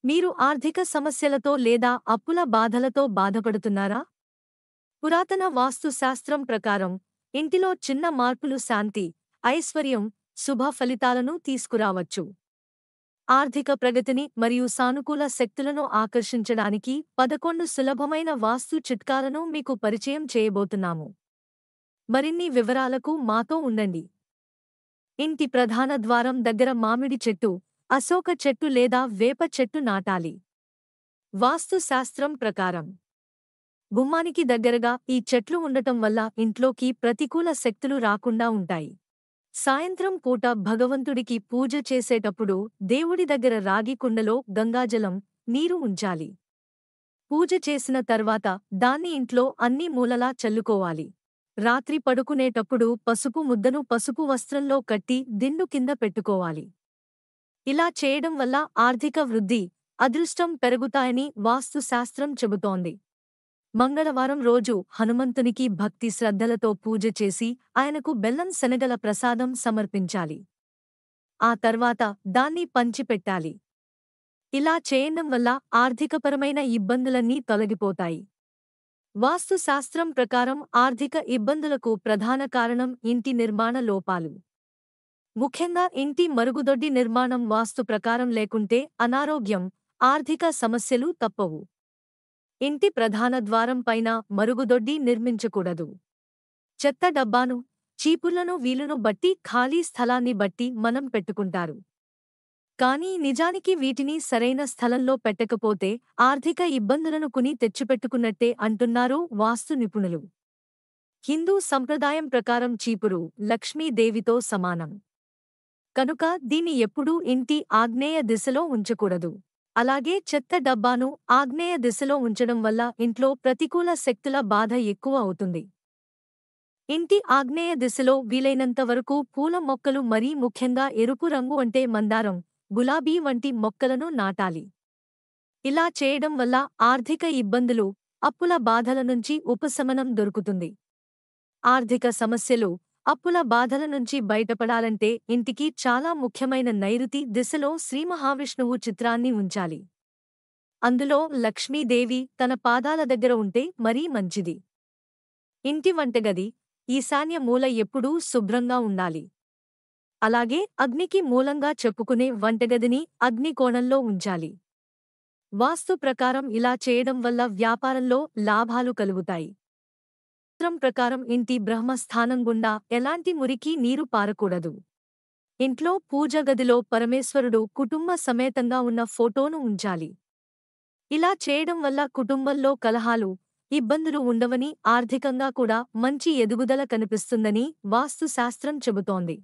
మీరు ఆర్థిక సమస్యలతో లేదా అప్పుల బాధలతో బాధపడుతున్నారా? పురాతన వాస్తు శాస్త్రం ప్రకారం ఇంటిలో చిన్న మార్పులు శాంతి, ఐశ్వర్యం, శుభ ఫలితాలను తీసుకురావచ్చు. ఆర్థిక ప్రగతిని మరియు సానుకూల శక్తులను ఆకర్షించడానికి 11 సులభమైన వాస్తు చిట్కాలను మీకు పరిచయం చేయబోతున్నాము. మరిన్ని వివరాలకు మాతో ఉండండి. ఇంటి ప్రధాన ద్వారం దగ్గర మామిడి చెట్టు, అశోక చెట్టు లేదా వేప చెట్టు నాటాలి. వాస్తు శాస్త్రం ప్రకారం గుమ్మానికి దగ్గరగా ఈ చెట్లు ఉండటం వల్ల ఇంట్లోకి ప్రతికూల శక్తులు రాకుండా ఉంటాయి. సాయంత్రం పూట భగవంతుడికి పూజ చేసేటప్పుడు దేవుడి దగ్గర రాగి కుండలో గంగాజలం, నీరు ఉంచాలి. పూజ చేసిన తర్వాత దాన్ని ఇంట్లో అన్ని మూలలా చల్లుకోవాలి. రాత్రి పడుకునేటప్పుడు పసుపు ముద్దను పసుపు వస్త్రంలో కట్టి దిండు కింద పెట్టుకోవాలి. ఇలా చేయడం వల్ల ఆర్థిక వృద్ధి, అదృష్టం పెరుగుతాయని వాస్తు శాస్త్రం చెబుతోంది. మంగళవారం రోజు హనుమంతునికి భక్తి శ్రద్ధలతో పూజ చేసి ఆయనకు బెల్లం శనగల ప్రసాదం సమర్పించాలి. ఆ తర్వాత దాన్ని పంచిపెట్టాలి. ఇలా చేయడం వల్ల ఆర్థికపరమైన ఇబ్బందులన్నీ తొలగిపోతాయి. వాస్తు శాస్త్రం ప్రకారం ఆర్థిక ఇబ్బందులకు ప్రధాన కారణం ఇంటి నిర్మాణ లోపాలు. ముఖ్యంగా ఇంటి మరుగుదొడ్డి నిర్మాణం వాస్తు ప్రకారం లేకుంటే అనారోగ్యం, ఆర్థిక సమస్యలు తప్పవు. ఇంటి ప్రధాన ద్వారం పైన మరుగుదొడ్డి నిర్మించకూడదు. చెత్త డబ్బాను, చీపుర్లను వీలును బట్టి ఖాళీ స్థలాన్ని బట్టి మనం పెట్టుకుంటారు. కానీ నిజానికి వీటిని సరైన స్థలంలో పెట్టకపోతే ఆర్థిక ఇబ్బందులను కొని తెచ్చిపెట్టుకున్నట్టే అంటున్నారు వాస్తు నిపుణులు. హిందూ సంప్రదాయం ప్రకారం చీపురు లక్ష్మీదేవితో సమానం. కనుక దీన్ని ఎప్పుడూ ఇంటి ఆగ్నేయ దిశలో ఉంచకూడదు. అలాగే చెత్త డబ్బాను ఆగ్నేయ దిశలో ఉంచడం వల్ల ఇంట్లో ప్రతికూల శక్తుల బాధ ఎక్కువ అవుతుంది. ఇంటి ఆగ్నేయ దిశలో వీలైనంత వరకు పూల మొక్కలు, మరీ ముఖ్యంగా ఎరుపు రంగు అంటే మందారం, గులాబీ వంటి మొక్కలను నాటాలి. ఇలా చేయడం వల్ల ఆర్థిక ఇబ్బందులు, అప్పుల బాధల నుంచి ఉపశమనం దొరుకుతుంది. ఆర్థిక సమస్యలు, అప్పుల బాధల నుంచి బయటపడాలంటే ఇంటికి చాలా ముఖ్యమైన నైరుతి దిశలో శ్రీమహావిష్ణువు చిత్రాన్ని ఉంచాలి. అందులో లక్ష్మీదేవి తన పాదాల దగ్గర ఉంటే మరీ మంచిది. ఇంటి వంటగది, ఈశాన్య మూల ఎప్పుడూ శుభ్రంగా ఉండాలి. అలాగే అగ్నికి మూలంగా చెప్పుకునే వంటగదిని అగ్నికోణంలో ఉంచాలి. వాస్తు ప్రకారం ఇలా చేయడం వల్ల వ్యాపారంలో లాభాలు కలుగుతాయి. శాస్త్రం ప్రకారం ఇంటి బ్రహ్మస్థానం గుండా ఎలాంటి మురికి నీరు పారకూడదు. ఇంట్లో పూజ గదిలో పరమేశ్వరుడు కుటుంబ సమేతంగా ఉన్న ఫోటోను ఉంచాలి. ఇలా చేయడం వల్ల కుటుంబంలో కలహాలు, ఇబ్బందులు ఉండవని, ఆర్థికంగా కూడా మంచి ఎదుగుదల కనిపిస్తుందని వాస్తు శాస్త్రం చెబుతోంది.